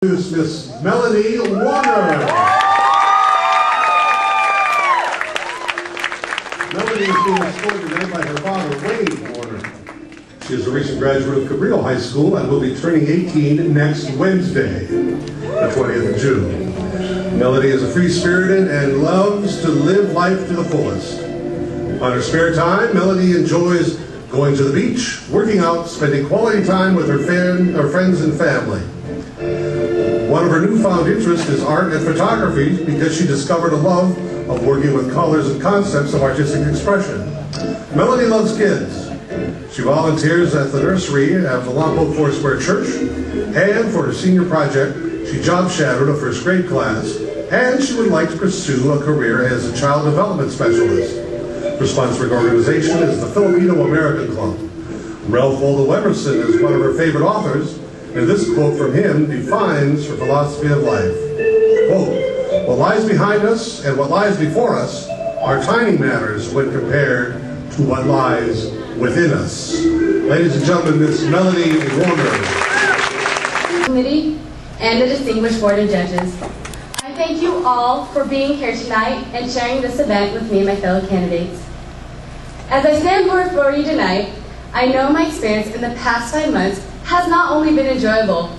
Miss Melanie Warner. Melanie is being escorted today by her father, Wayne Warner. She is a recent graduate of Cabrillo High School and will be turning 18 next Wednesday, the 20th of June. Melanie is a free-spirited and loves to live life to the fullest. On her spare time, Melanie enjoys going to the beach, working out, spending quality time with her friends and family. One of her newfound interests is art and photography because she discovered a love of working with colors and concepts of artistic expression. Melanie loves kids. She volunteers at the nursery at the Lompoc Foursquare Church, and for her senior project, she job shadowed a first grade class, and she would like to pursue a career as a child development specialist. Her sponsoring organization is the Filipino-American Club. Ralph Waldo Emerson is one of her favorite authors, and this quote from him defines her philosophy of life. Quote, "What lies behind us and what lies before us are tiny matters when compared to what lies within us." Ladies and gentlemen, Miss Melanie Warner. Committee and the distinguished board of judges. I thank you all for being here tonight and sharing this event with me and my fellow candidates. As I stand before you tonight, I know my experience in the past 5 months has not only been enjoyable,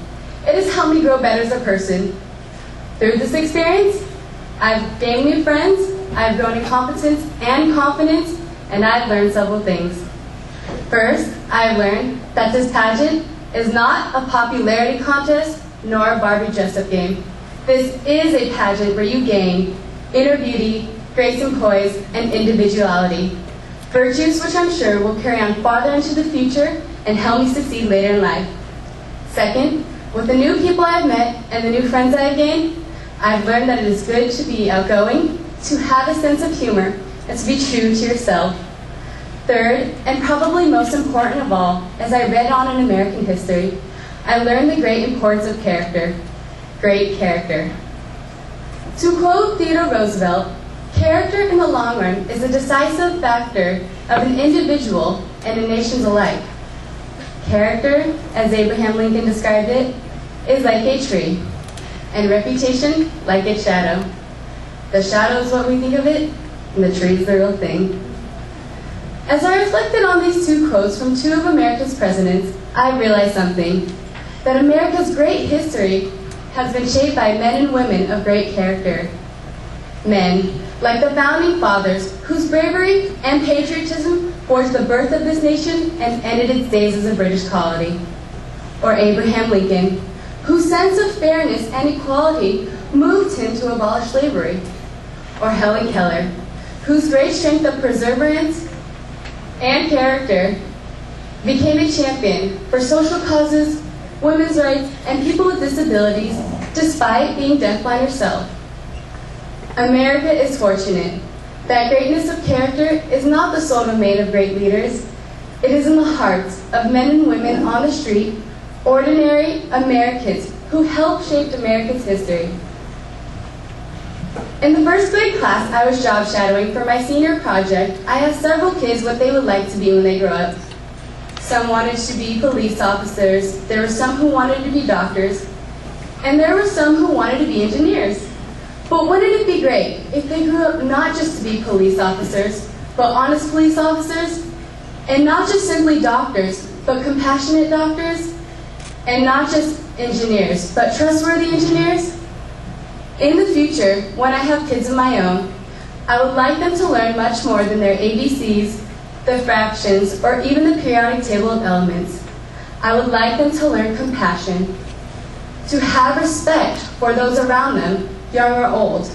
it has helped me grow better as a person. Through this experience, I've gained new friends, I've grown in competence and confidence, and I've learned several things. First, I've learned that this pageant is not a popularity contest nor a Barbie dress-up game. This is a pageant where you gain inner beauty, grace and poise, and individuality. Virtues which I'm sure will carry on farther into the future and help me succeed later in life. Second, with the new people I've met and the new friends I've gained, I've learned that it is good to be outgoing, to have a sense of humor, and to be true to yourself. Third, and probably most important of all, as I read on in American history, I learned the great importance of character. Great character. To quote Theodore Roosevelt, "Character in the long run is a decisive factor of an individual and a nation's alike." Character, as Abraham Lincoln described it, is like a tree, and reputation like its shadow. The shadow is what we think of it, and the tree is the real thing. As I reflected on these two quotes from two of America's presidents, I realized something, that America's great history has been shaped by men and women of great character. Men, like the founding fathers, whose bravery and patriotism forged the birth of this nation and ended its days as a British colony. Or Abraham Lincoln, whose sense of fairness and equality moved him to abolish slavery. Or Helen Keller, whose great strength of perseverance and character became a champion for social causes, women's rights, and people with disabilities, despite being deafblind herself. America is fortunate that greatness of character is not the sole domain of great leaders. It is in the hearts of men and women on the street, ordinary Americans who helped shape America's history. In the first grade class I was job shadowing for my senior project, I asked several kids what they would like to be when they grow up. Some wanted to be police officers, there were some who wanted to be doctors, and there were some who wanted to be engineers. But wouldn't it be great if they grew up not just to be police officers, but honest police officers? And not just simply doctors, but compassionate doctors? And not just engineers, but trustworthy engineers? In the future, when I have kids of my own, I would like them to learn much more than their ABCs, the fractions, or even the periodic table of elements. I would like them to learn compassion, to have respect for those around them, young or old.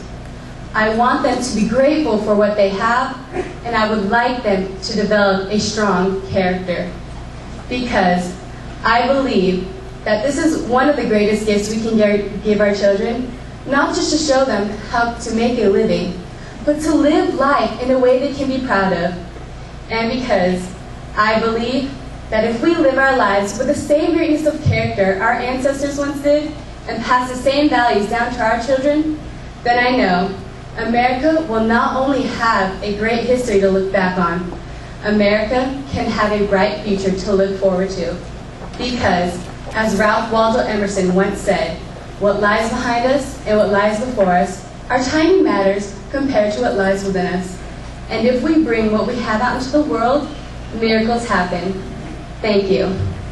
I want them to be grateful for what they have, and I would like them to develop a strong character. Because I believe that this is one of the greatest gifts we can give our children, not just to show them how to make a living, but to live life in a way they can be proud of. And because I believe that if we live our lives with the same greatness of character our ancestors once did, and pass the same values down to our children, then I know America will not only have a great history to look back on, America can have a bright future to look forward to. Because, as Ralph Waldo Emerson once said, What lies behind us and what lies before us are tiny matters compared to what lies within us. And if we bring what we have out into the world, miracles happen. Thank you.